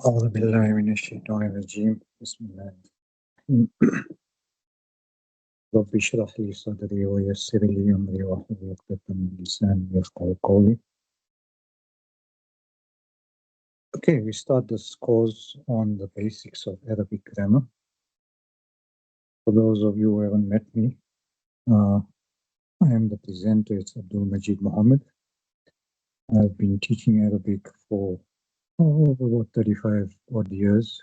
أعوذ بالله من الشيطان الرجيم بسم الله الرحمن الرحيم رب اشرح لي صدري ويسر لي أمري واحلل عقدة من لساني يفقهوا قولي. Okay, we start this course on the basics of Arabic grammar. For those of you who haven't met me, I am the presenter. It's Abdul Majid Mohammed. I've been teaching Arabic for over about 35 odd years,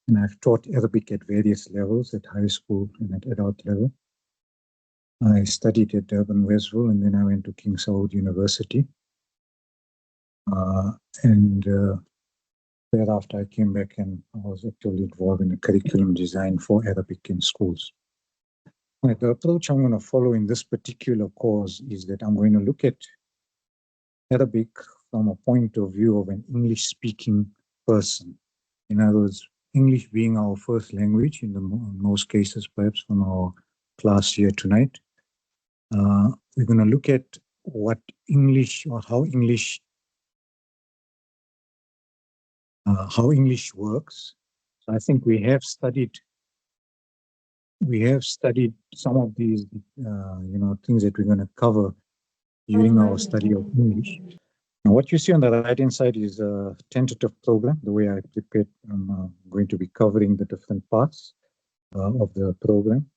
and I've taught Arabic at various levels, at high school and at adult level. I studied at Durban Westville, and then I went to King Saud University. And thereafter, I came back and I was actually involved in the curriculum design for Arabic in schools. Right, the approach I'm going to follow in this particular course is that I'm going to look at Arabic from a point of view of an English-speaking person. In other words, English being our first language in most cases, perhaps from our class here tonight. We're going to look at what English or how English works. So I think we have studied some of these things that we're going to cover during our study of English. Now, what you see on the right hand side is a tentative program. The way I prepared, I'm going to be covering the different parts of the program.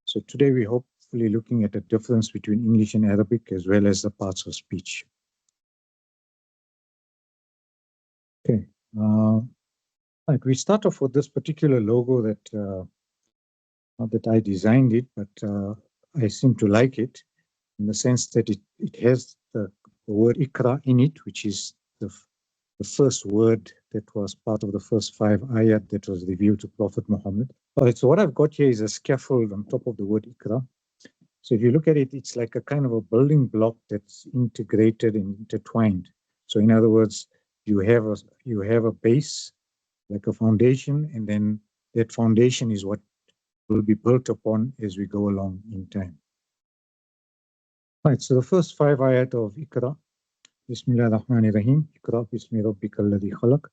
So today we're hopefully looking at the difference between English and Arabic as well as the parts of speech. Okay. Right, we start off with this particular logo that not that I designed it, but I seem to like it in the sense that it has the word Ikra in it, which is the first word that was part of the first 5 ayat that was revealed to Prophet Muhammad. All right, so what I've got here is a scaffold on top of the word Ikra. So if you look at it, it's like a kind of a building block that's integrated and intertwined. So in other words, you have a base, like a foundation, and then that foundation is what will be built upon as we go along in time. Right, so the first 5 ayat of Iqra, Bismillah ar-Rahman ar-Rahim, Iqra bismi rabbika alladhi khalaq.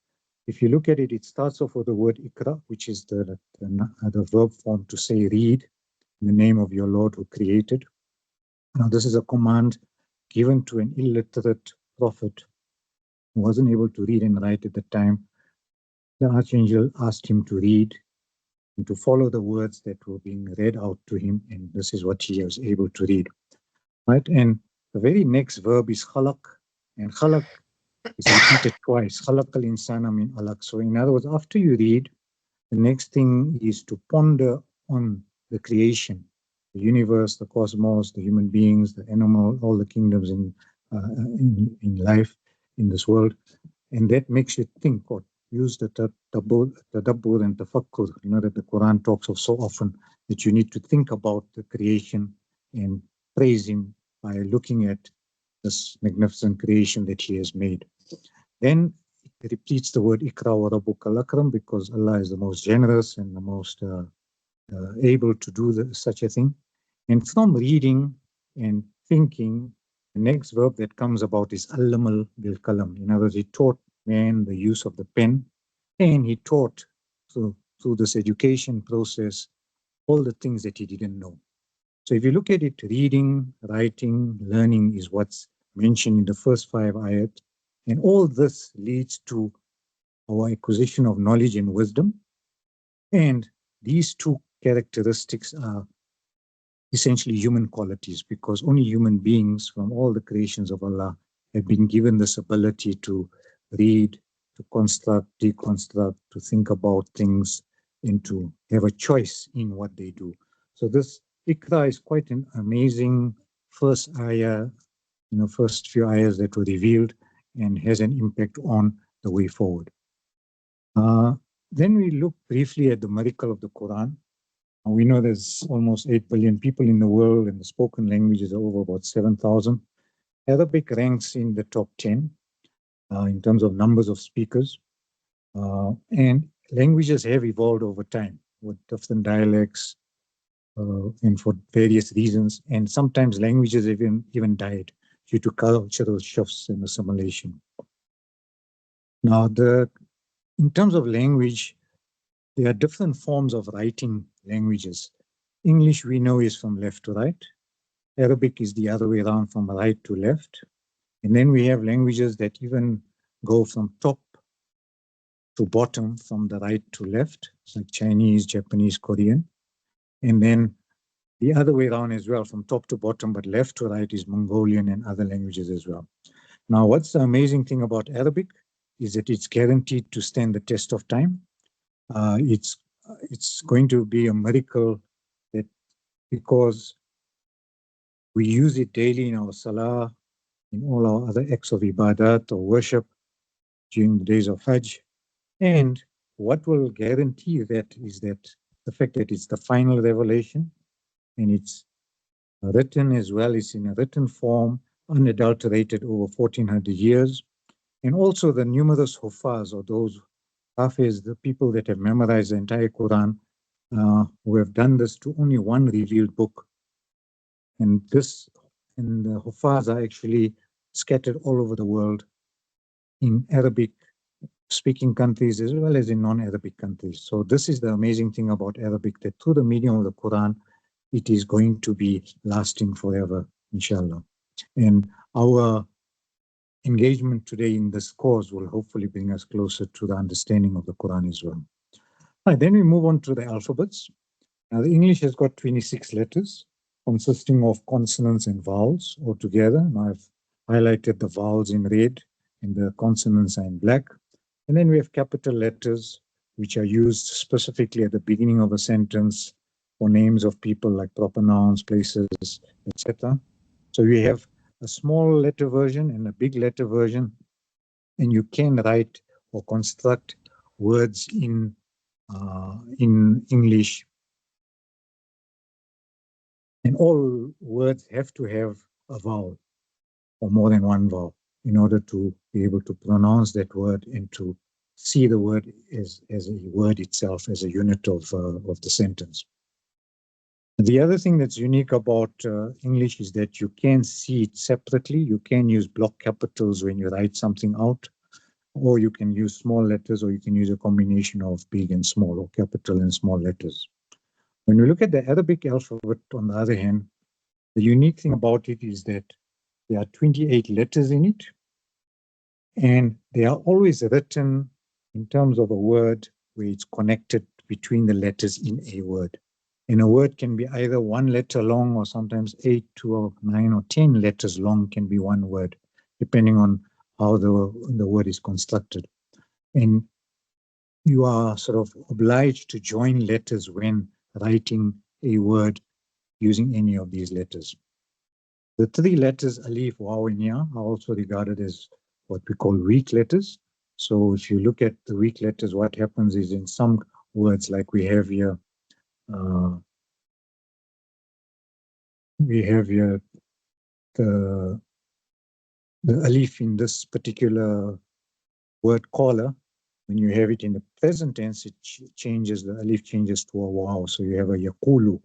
If you look at it, it starts off with the word Iqra, which is the verb form to say read, in the name of your Lord who created. Now this is a command given to an illiterate prophet who wasn't able to read and write at the time. The archangel asked him to read and to follow the words that were being read out to him, and this is what he was able to read. Right, and the very next verb is khalaq, and khalaq is repeated twice. Khalaq al-insana min alaq. So in other words, after you read, the next thing is to ponder on the creation, the universe, the cosmos, the human beings, the animal, all the kingdoms in life in this world, and that makes you think or use the tadabbur and tafakkur, that the Quran talks of so often, that you need to think about the creation and praise him by looking at this magnificent creation that he has made. Then it repeats the word Ikra wa rabbukal akram, because Allah is the most generous and the most able to do such a thing. And from reading and thinking, the next verb that comes about is allamal bil kalam. In other words, he taught man the use of the pen, and he taught through this education process all the things that he didn't know. So if you look at it, reading, writing, learning is what's mentioned in the first 5 ayat. And all this leads to our acquisition of knowledge and wisdom. And these 2 characteristics are essentially human qualities, because only human beings from all the creations of Allah have been given this ability to read, to construct, deconstruct, to think about things, and to have a choice in what they do. So this Iqra is quite an amazing first ayah, first few ayahs that were revealed, and has an impact on the way forward. Then we look briefly at the miracle of the Quran. We know there's almost 8 billion people in the world, and the spoken languages are over about 7,000. Arabic ranks in the top 10 in terms of numbers of speakers. And languages have evolved over time with different dialects, and for various reasons, and sometimes languages even died due to cultural shifts and assimilation. Now, the In terms of language, there are different forms of writing languages. English we know is from left to right. Arabic is the other way around, from right to left. And then we have languages that even go from top to bottom, from the right to left, like Chinese, Japanese, Korean. And then the other way around as well, from top to bottom, but left to right is Mongolian and other languages as well. Now, what's the amazing thing about Arabic is that it's guaranteed to stand the test of time. It's going to be a miracle that because we use it daily in our salah, in all our other acts of ibadat or worship during the days of Hajj. And what will guarantee that is that the fact that it's the final revelation and it's written as well, it's in a written form, unadulterated over 1400 years. And also the numerous hufaz, or those hafiz, the people that have memorized the entire Quran, who have done this to only one revealed book. And the hufaz are actually scattered all over the world in Arabic speaking countries as well as in non-Arabic countries. So this is the amazing thing about Arabic, that through the medium of the Quran, it is going to be lasting forever, inshallah. And our engagement today in this course will hopefully bring us closer to the understanding of the Quran as well. Right, then we move on to the alphabets. Now, the English has got 26 letters consisting of consonants and vowels altogether. Now, I've highlighted the vowels in red and the consonants are in black. And then we have capital letters, which are used specifically at the beginning of a sentence for names of people like proper nouns, places, etc. So we have a small letter version and a big letter version, and you can write or construct words in English. And all words have to have a vowel or more than one vowel in order to be able to pronounce that word and to see the word as a word itself, as a unit of the sentence. The other thing that's unique about English is that you can see it separately. You can use block capitals when you write something out, or you can use small letters, or you can use a combination of big and small, or capital and small letters. When we look at the Arabic alphabet, on the other hand, the unique thing about it is that there are 28 letters in it, and they are always written in terms of a word where it's connected between the letters in a word. And a word can be either one letter long, or sometimes 8, 12, 9, or 10 letters long can be one word, depending on how the word is constructed. And you are sort of obliged to join letters when writing a word using any of these letters. The three letters alif, waw, and ya are also regarded as what we call weak letters. So if you look at the weak letters, what happens is in some words, like we have here the alif in this particular word caller. When you have it in the present tense, it changes, the alif changes to a waw. So you have a yaqulu.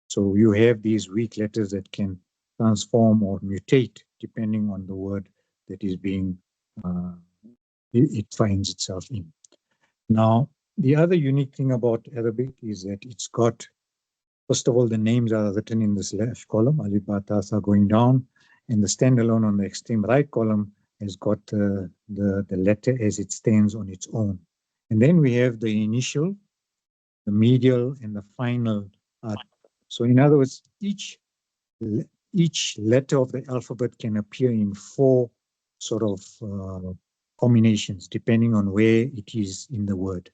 So you have these weak letters that can transform or mutate depending on the word that is being it finds itself in. Now, the other unique thing about Arabic is that it's got, first of all, the names are written in this left column, alif, ba, ta, sa, going down, and the standalone on the extreme right column has got the letter as it stands on its own. And then we have the initial, the medial, and the final. So in other words, each letter of the alphabet can appear in 4 sort of combinations, depending on where it is in the word.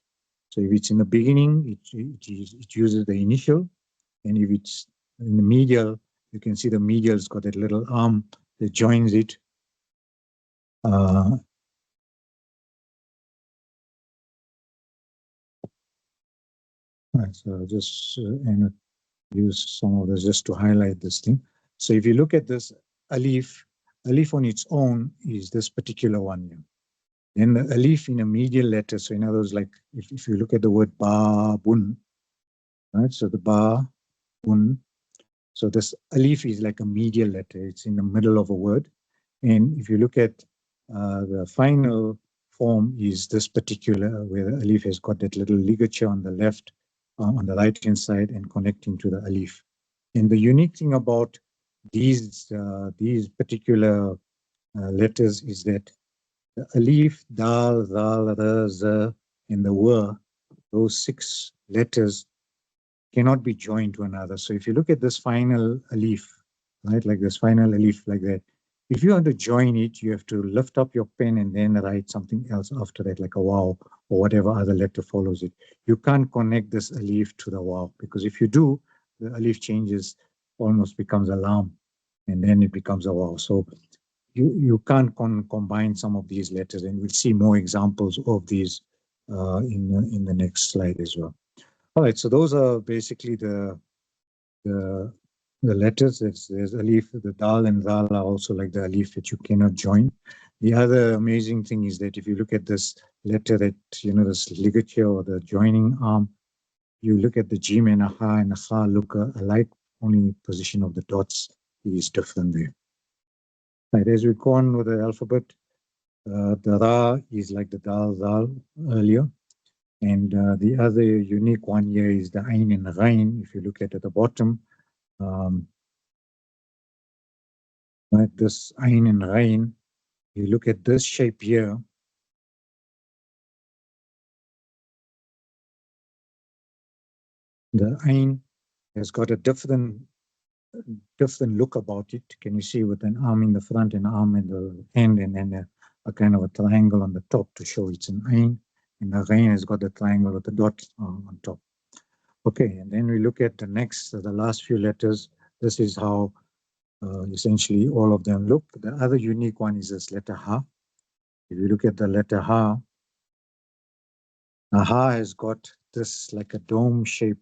So if it's in the beginning, it uses the initial. And if it's in the medial, you can see the medial's got that little arm that joins it. Right, so I'll just use some of this just to highlight this thing. So if you look at this alif on its own is this particular one here. Then the alif in a medial letter, so in other words, like if you look at the word babun, right? So the ba-bun, so this alif is like a medial letter. It's in the middle of a word. And if you look at the final form is this particular, where the alif has got that little ligature on the left, on the right-hand side, and connecting to the alif. And the unique thing about these particular letters is that the alif, dal, zal, ra, za, and the wa, those 6 letters cannot be joined to another. So if you look at this final alif, right, like this final alif like that, if you want to join it, you have to lift up your pen and then write something else after that, like a wow or whatever other letter follows it. You can't connect this alif to the wow, because if you do, the alif changes, almost becomes a lam, and then it becomes a wow. So you can't combine some of these letters, and we'll see more examples of these in the next slide as well. All right, so those are basically the letters. There's alif, the dal and zal are also like the alif that you cannot join. The other amazing thing is that if you look at this letter, that, you know, this ligature or the joining arm, you look at the jim and a ha look alike, only position of the dots is different there. Right, as we go on with the alphabet, the ra is like the dal, zal earlier. And the other unique one here is the ain and ghain. If you look at the bottom, right, this ain and ghain, you look at this shape here, the ain has got a different look about it. Can you see, with an arm in the front and an arm in the end, and then a kind of a triangle on the top to show it's an ain, and the ghain has got a triangle with a dot on top. Okay, and then we look at the next, the last few letters. This is how essentially all of them look. The other unique one is this letter ha. If you look at the letter ha, the ha has got this like a dome shape.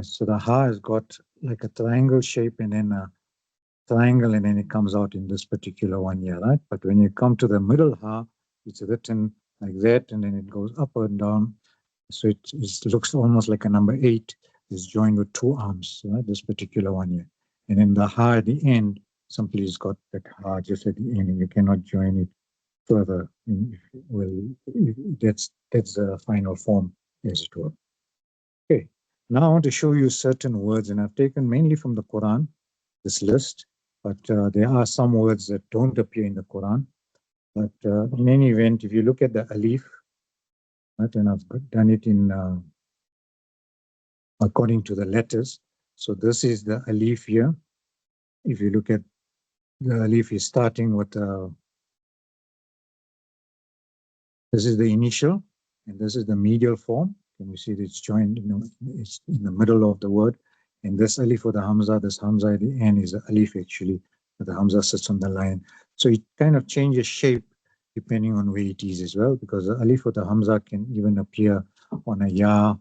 So the ha has got like a triangle shape, and then a triangle, and then it comes out in this particular one here, right? But when you come to the middle ha, it's written like that, and then it goes up and down. So it looks almost like a number 8 is joined with 2 arms, right? This particular one here. And then the ha at the end simply has got that ha just at the end, and you cannot join it further. Well, that's the final form, as it were. Okay, now I want to show you certain words, and I've taken mainly from the Quran, this list, but there are some words that don't appear in the Quran. But in any event, if you look at the alif, right, and I've done it in according to the letters. So this is the alif here. If you look at the alif, is starting with this is the initial, and this is the medial form. Can you see that it's joined? You know, it's in the middle of the word. And this alif or the hamza, this hamza at the end is the alif actually, but the hamza sits on the line. So it kind of changes shape depending on where it is as well, because the alif or the hamza can even appear on a ya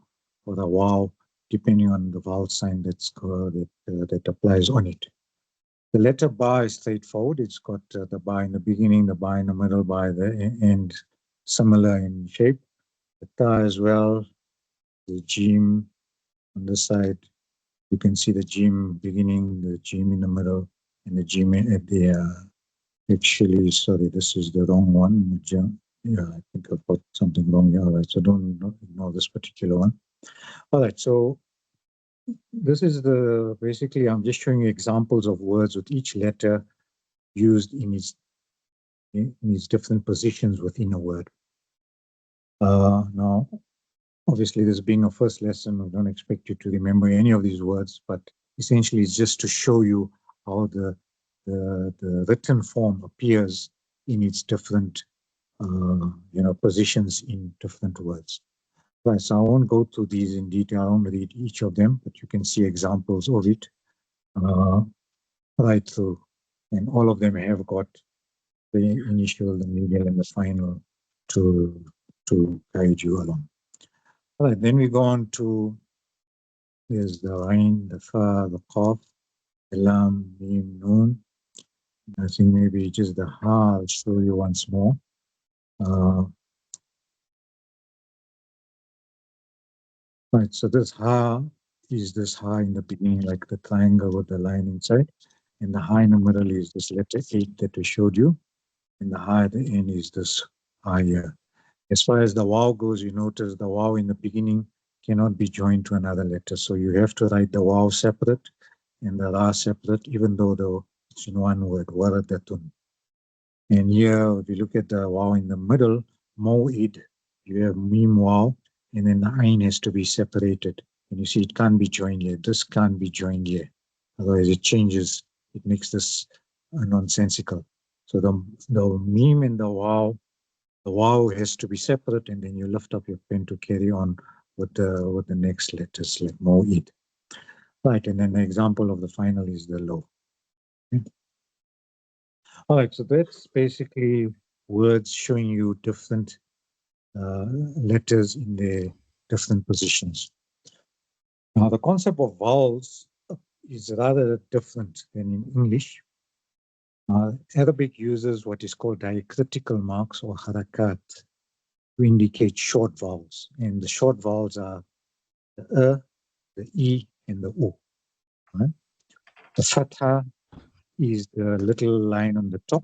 or a waw, depending on the vowel sign that applies on it. The letter ba is straightforward. It's got the ba in the beginning, the ba in the middle, ba at the end, similar in shape. The ta as well, the jim on this side. You can see the jim beginning, the jim in the middle, and the jim at the actually, sorry, this is the wrong one. Yeah, I think I've got something wrong here. All right, so don't ignore this particular one. All right, so this is basically, I'm just showing you examples of words with each letter used in its different positions within a word. Now, obviously, this being a first lesson, I don't expect you to remember any of these words, but essentially it's just to show you how the written form appears in its different positions in different words. Right, so I won't go through these in detail. I won't read each of them, but you can see examples of it right through. And all of them have got the initial, the medial, and the final to guide you along. All right, then we go on to, there's the Ain, the Fa, the Qaf, the Lam, Mim, Noon. I think maybe just the Ha, I'll show you once more. Right, so this Ha is this ha in the beginning, like the triangle with the line inside. And the ha in the middle is this letter 8 that we showed you. And the ha at the end is this ha here. As far as the vowel goes, you notice the vowel in the beginning cannot be joined to another letter. So you have to write the vowel separate and the ra separate, even though it's in one word, waradatun. And here, if you look at the vowel in the middle, mo'id, you have mim vowel, and then the ain has to be separated. And you see it can't be joined here. This can't be joined here. Otherwise it changes, it makes this nonsensical. So the mim and the vowel has to be separate, and then you lift up your pen to carry on with the next letters, like mo'id. Right, and then the example of the final is the low. Okay. All right, so that's basically words showing you different letters in their different positions. Now, the concept of vowels is rather different than in English. Arabic uses what is called diacritical marks or harakat to indicate short vowels. And the short vowels are the the e, and the u. Right? The fatha is the little line on the top.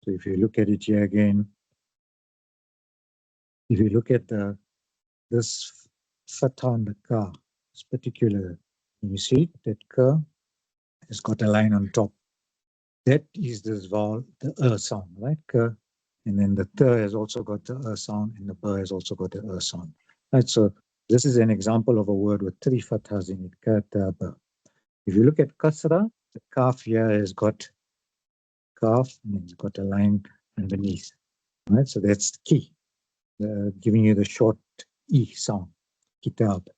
So if you look at it here again, if you look at this fatha on the ka, this particular, you see it, that ka has got a line on top. That is this vowel, the sound, right? Ka. And then the th has also got the sound, and the b has also got the sound. Right, so this is an example of a word with three fathas in it, ka, ta, ba. If you look at kasra, the kaf here has got kaf, and it's got a line underneath. Right, so that's the key, giving you the short e sound, kitab.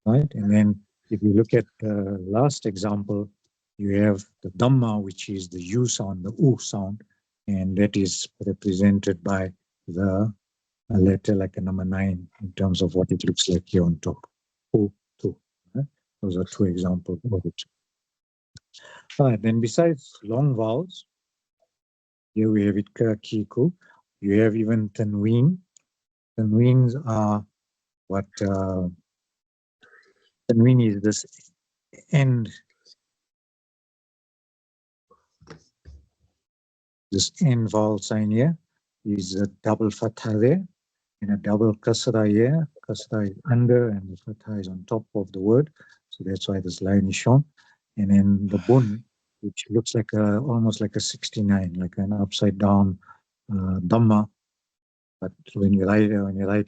Right, and then if you look at the last example, you have the dhamma, which is the u sound, the u sound, and that is represented by the a letter like a number 9 in terms of what it looks like here on top. U, tu. Right? Those are two examples of it. All right, then besides long vowels, here we have it ka, ki, ku. You have even tanween. Tanweens are what tanween is this end, this end vowel sign here is a double fatha there and a double kasra here. Kasra is under and the fatha is on top of the word. So that's why this line is shown. And then the bun, which looks like almost like a 69, like an upside down dhamma. But when you write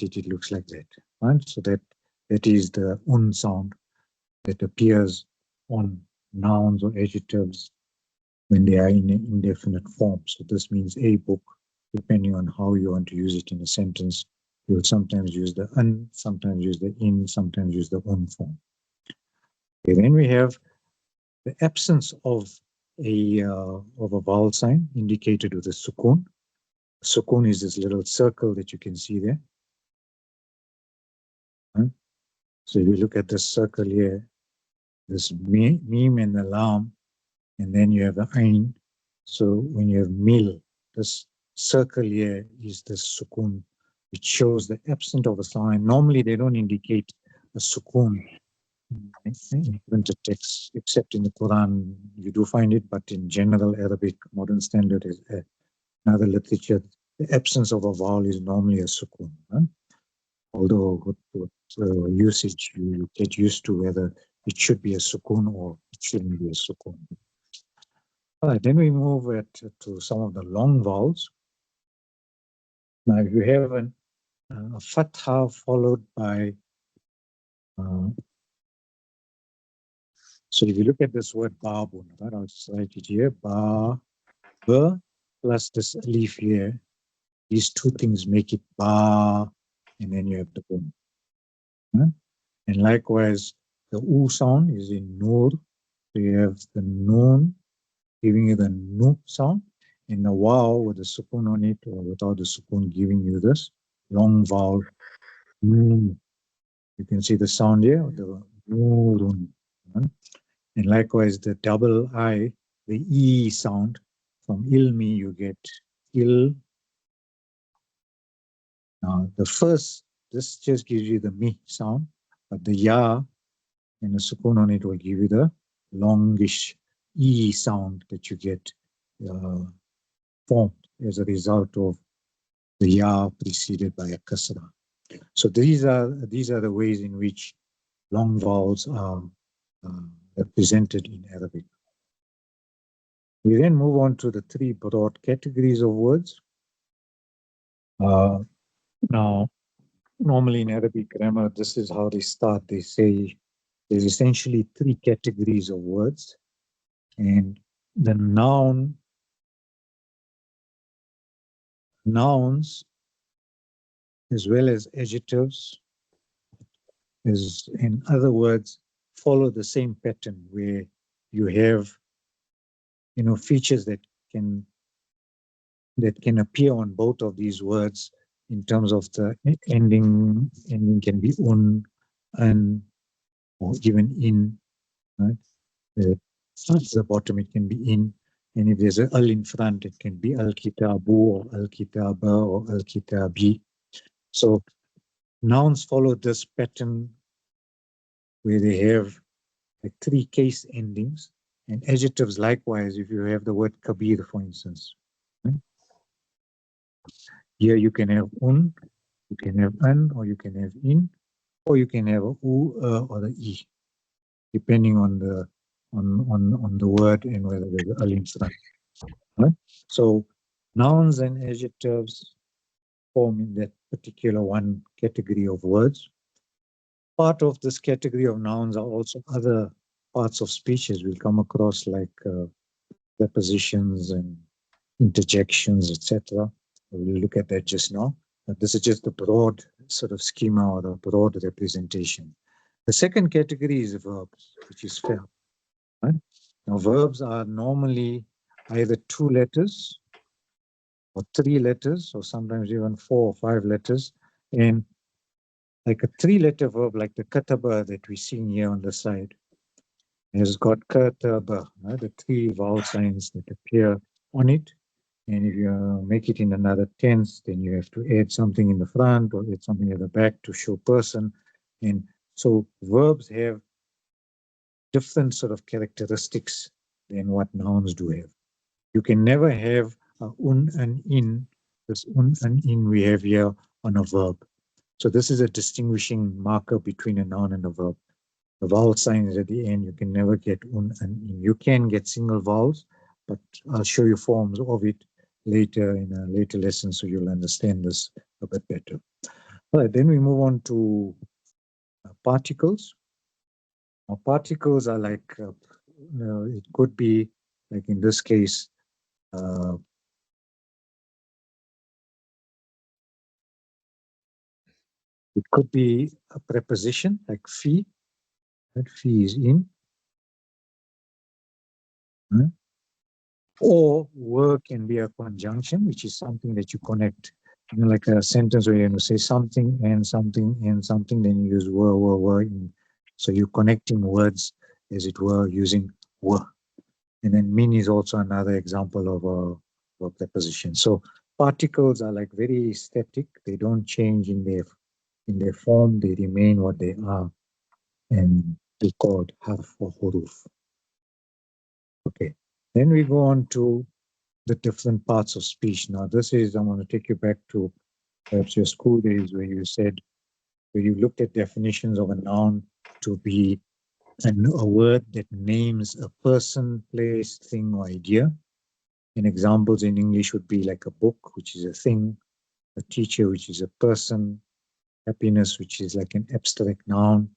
it, it looks like that. Right? So that is the un sound that appears on nouns or adjectives when they are in an indefinite form. So this means a book, depending on how you want to use it in a sentence. You will sometimes use the un, sometimes use the in, sometimes use the un form. Okay, then we have the absence of a vowel sign indicated with a sukun. Sukun is this little circle that you can see there. Right? So if you look at this circle here, this meme and the lam, and then you have the ain. So when you have mil, this circle here is the sukun, which shows the absence of a sign. Normally they don't indicate a sukun in printed text, except in the Quran you do find it, but in general Arabic modern standard is another literature, the absence of a vowel is normally a sukun. Right? Although with usage you get used to whether it should be a sukun or it shouldn't be a sukun. All right, then we move to some of the long vowels. Now, if you have a fatha followed by, so if you look at this word babun, right, I'll just write it here, ba, b, plus this alif here, these two things make it ba, and then you have the bun. Right? And likewise, the u sound is in nur, so you have the noon giving you the nu sound, and the waw with the sukun on it or without the sukun giving you this long vowel. You can see the sound here, the nurun. And likewise, the double I, the E sound, from ilmi you get il. Now, the first, this just gives you the mi sound, but the ya and a sukun on it will give you the longish E sound that you get formed as a result of the ya preceded by a kasra. So these are the ways in which long vowels are represented in Arabic. We then move on to the three broad categories of words. Now, normally in Arabic grammar, this is how they start. They say there's essentially three categories of words, and the nouns, as well as adjectives, is, in other words, follow the same pattern where you have, features that can appear on both of these words in terms of the ending. Ending can be an, or even in. Right? At the bottom, it can be in, and if there's a al in front, it can be al kitabu or al kitaba or al kitabi. So nouns follow this pattern where they have like three case endings, and adjectives likewise. If you have the word kabir, for instance, right? Here you can have you can have an, or you can have in, or you can have a u or the e, depending on the on the word and whether there's al in front. Right? So nouns and adjectives form in that particular one category of words. Part of this category of nouns are also other parts of speeches we'll come across, like prepositions and interjections, etc. We'll look at that just now. But this is just the broad sort of schema or the broad representation. The second category is verbs, which is fair. Right? Now, verbs are normally either 2 letters or 3 letters, or sometimes even 4 or 5 letters. And like a 3-letter verb, like the kataba that we're seeing here on the side, has got kataba, right? The 3 vowel signs that appear on it. And if you make it in another tense, then you have to add something in the front or add something at the back to show person. And so verbs have different sort of characteristics than what nouns do have. You can never have and in. This and in we have here on a verb. So this is a distinguishing marker between a noun and a verb. The vowel sign is at the end. You can never get and in. You can get single vowels, but I'll show you forms of it later in a later lesson, so you'll understand this a bit better. All right, then we move on to particles. Now, particles are like, it could be, like in this case, it could be a preposition like fee. That fee is in. Right? Or word can be a conjunction, which is something that you connect. Like a sentence where you say something and something and something, then you use were. So you're connecting words, as it were, using were. And then min is also another example of a preposition. So particles are like very static. They don't change in their form. They remain what they are, and they're called harf or huruf. Okay. Then we go on to the different parts of speech. Now, this is, I want to take you back to perhaps your school days where you looked at definitions of a noun to be a word that names a person, place, thing, or idea. And examples in English would be like a book, which is a thing, a teacher, which is a person, happiness, which is like an abstract noun.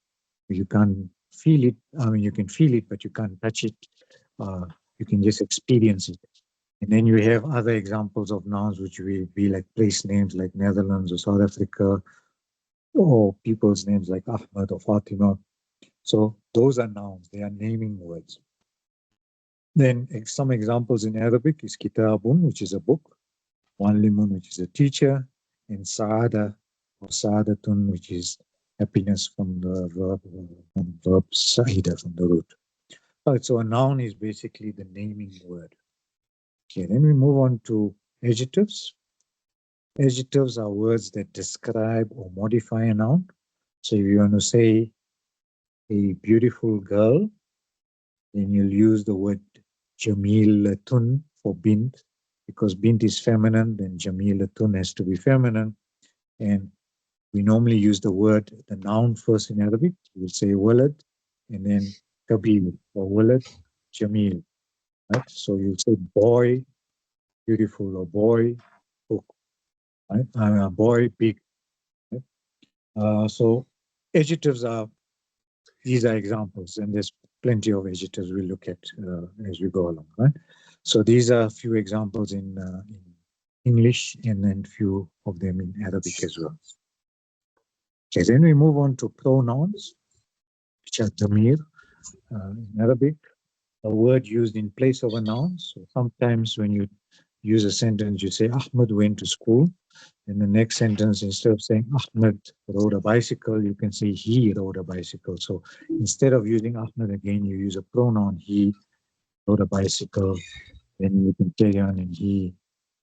You can't feel it. I mean, you can feel it, but you can't touch it. You can just experience it. And then you have other examples of nouns, which will be like place names like Netherlands or South Africa, or people's names like Ahmad or Fatima. So those are nouns. They are naming words. Then some examples in Arabic is kitabun, which is a book, muallimun, which is a teacher, and saada or saadatun, which is happiness from the verb saida, from the root. All right, so a noun is basically the naming word. Okay, then we move on to adjectives. Adjectives are words that describe or modify a noun. So if you want to say a beautiful girl, then you'll use the word jamilatun for bint, because bint is feminine, then jamilatun has to be feminine. And we normally use the noun first in Arabic. We'll say walad, and then kabir, or walad, jamil, right? So you'll say boy, beautiful, or boy, cook, right? Boy, big. Right? So adjectives these are examples, and there's plenty of adjectives we'll look at as we go along, right? So these are a few examples in English, and then few of them in Arabic as well. Okay, then we move on to pronouns, which are damir in Arabic, a word used in place of a noun. So sometimes when you use a sentence, you say Ahmed went to school. In the next sentence, instead of saying Ahmed rode a bicycle, you can say he rode a bicycle. So instead of using Ahmed again, you use a pronoun he rode a bicycle. Then you can carry on and he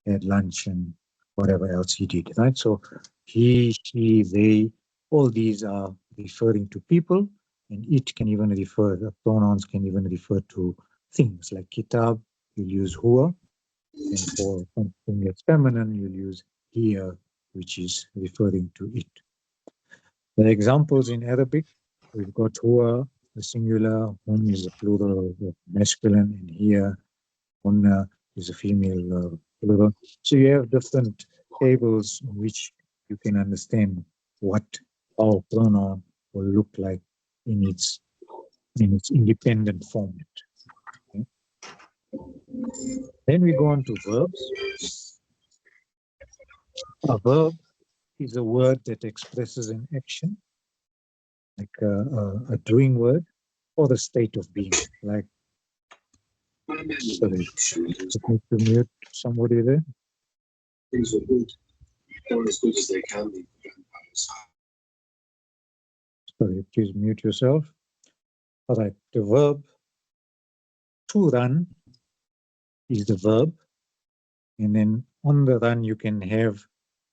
had lunch and whatever else he did, right? So he, she, they, all these are referring to people, and it can even refer, the pronouns can even refer to things like kitab, you'll use huwa, and for something that's feminine, you'll use here, which is referring to it. The examples in Arabic, we've got huwa, the singular, hum is the plural, masculine, and here, hunna is a female plural. So you have different tables in which you can understand what our pronoun will look like in its independent format. Okay? Then we go on to verbs. A verb is a word that expresses an action, like a doing word, or the state of being. Like, sorry, just need to mute somebody there. Things are good, or as good as they can be. Sorry, please mute yourself. All right, the verb to run is the verb, and then on the run you can have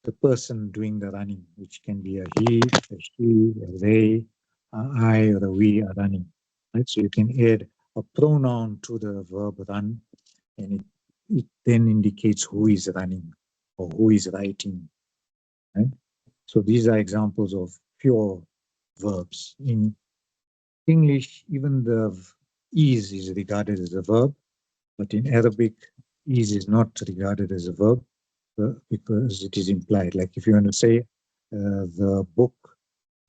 the person doing the running, which can be a he, a she, a they, a I, or a we are running. Right? So you can add a pronoun to the verb run, and it then indicates who is running or who is writing. Right? So these are examples of pure verbs. In English, even the is regarded as a verb, but in Arabic, is not regarded as a verb because it is implied. Like if you want to say the book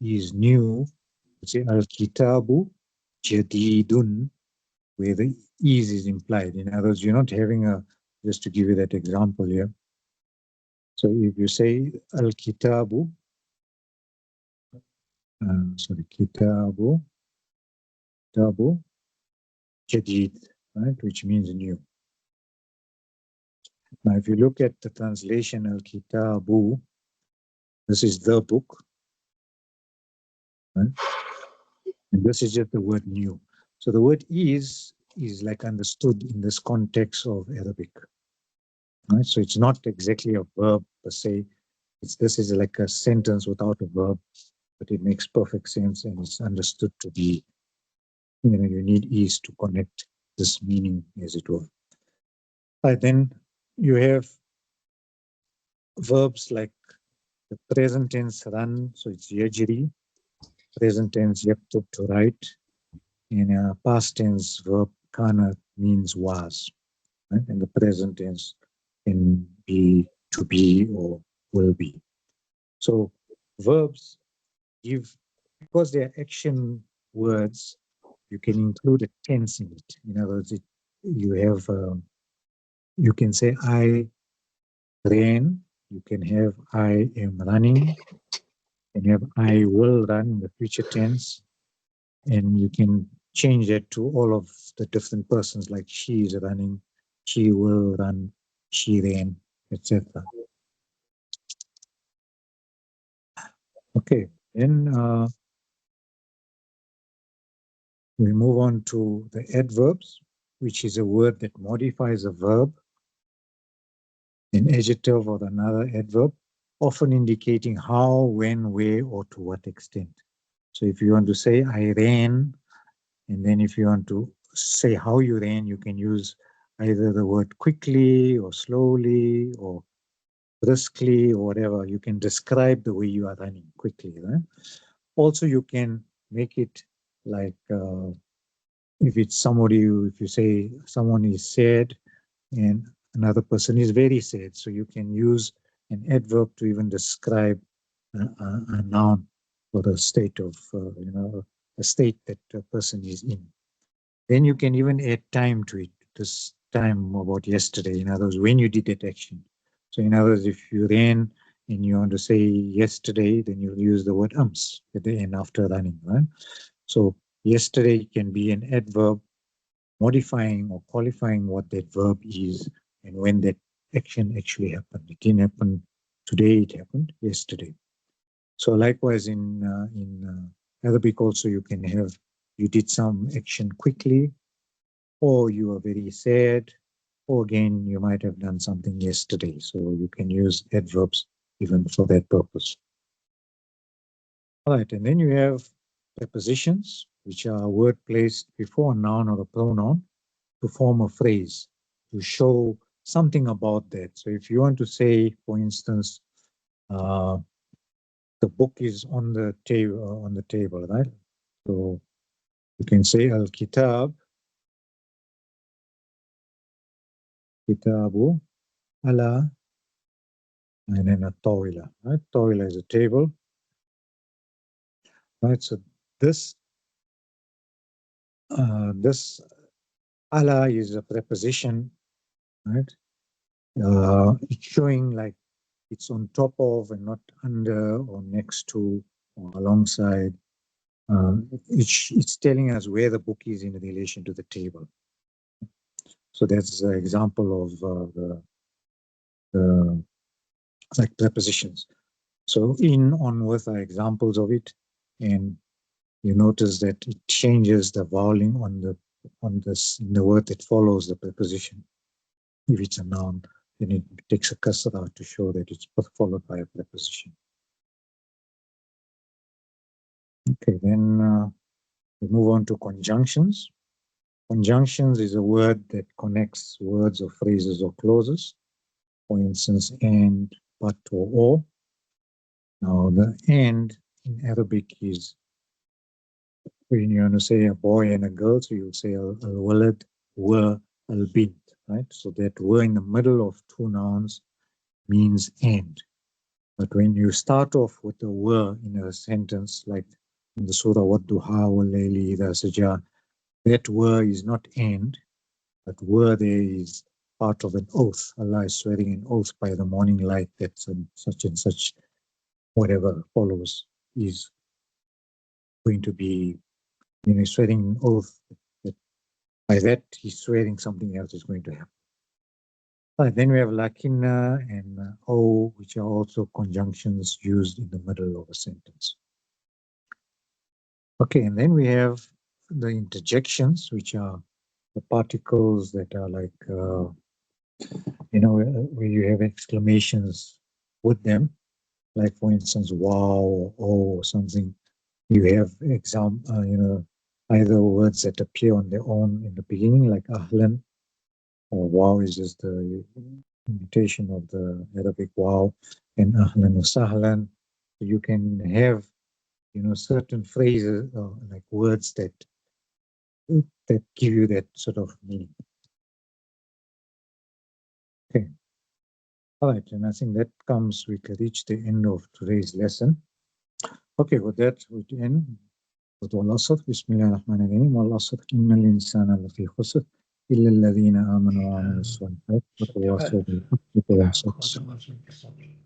is new, say al-kitabu jadidun, where the is implied. In other words, you're not having just to give you that example here. So if you say al-kitabu, sorry, kitabu jadid, right, which means new. Now, if you look at the translation al-kitabu, this is the book, right? And this is just the word new. So the word is like understood in this context of Arabic, right? So it's not exactly a verb per se. This is like a sentence without a verb, but it makes perfect sense and it's understood to be, you need is to connect this meaning, as it were. Right, then you have verbs like the present tense run, so it's yajri, present tense yaktub to write, and past tense verb kana means was, right? And the present tense can be to be or will be. So verbs give, because they are action words, you can include a tense in it. In other words, you have, you can say I ran, you can have I am running, and you have I will run in the future tense, and you can change that to all of the different persons, like she is running, she will run, she ran, etc. Okay, then we move on to the adverbs, which is a word that modifies a verb, an adjective or another adverb, often indicating how, when, where, or to what extent. So if you want to say I ran, and then if you want to say how you ran, you can use either the word quickly or slowly or briskly or whatever. You can describe the way you are running quickly. Right? Also, you can make it like if it's somebody, if you say someone is sad and another person is very sad, so you can use an adverb to even describe a noun or a state of, a state that a person is in. Then you can even add time to it, this time about yesterday, in other words, when you did that action. So in other words, if you ran and you want to say yesterday, then you'll use the word ums at the end after running, right? So yesterday can be an adverb modifying or qualifying what that verb is and when that action actually happened. It didn't happen today, it happened yesterday. So likewise in Arabic also you can have, you did some action quickly, or you are very sad, or again, you might have done something yesterday. So you can use adverbs even for that purpose. All right, and then you have prepositions, which are a word placed before a noun or a pronoun to form a phrase, to show something about that. So if you want to say, for instance, uh, the book is on the table, right? So you can say al-kitab, kitabu, ala, and then a tawila, right? Tawila is a table, right? So this this ala is a preposition, right? It's showing like it's on top of and not under or next to or alongside. It's telling us where the book is in relation to the table. So that's an example of the like prepositions. So in, on, with are examples of it, and you notice that it changes the voweling on this in the word that follows the preposition. If it's a noun, then it takes a kasra to show that it's followed by a preposition. Okay, then we move on to conjunctions. Conjunctions is a word that connects words or phrases or clauses. For instance, and, but, or. Now, the and in Arabic is when you want to say a boy and a girl, so you'll say al-walad wa al-bint, right? So that were in the middle of two nouns means and. But when you start off with the were in a sentence, like in the surah, Wadduha wa layli idha saja, that were is not and, but were there is part of an oath. Allah is swearing an oath by the morning light that such and such, whatever follows, is going to be, swearing an oath that by that he's swearing something else is going to happen. Right, then we have lakinna and o, which are also conjunctions used in the middle of a sentence. Okay, and then we have the interjections, which are the particles that are like, where you have exclamations with them, like for instance, wow or oh or something. You have either words that appear on their own in the beginning, like ahlan, or wow is just the imitation of the Arabic wow, and ahlan or sahlan. So you can have, certain phrases like words that give you that sort of meaning. Okay. All right, and I think that we can reach the end of today's lesson. Okay, with that, we end with والعصر بسم الله الرحمن الرحيم والعصر إن الإنسان لفي خسر إلا الذين آمنوا وعملوا الصالحات وتواصوا بالحق وتواصوا بالصبر.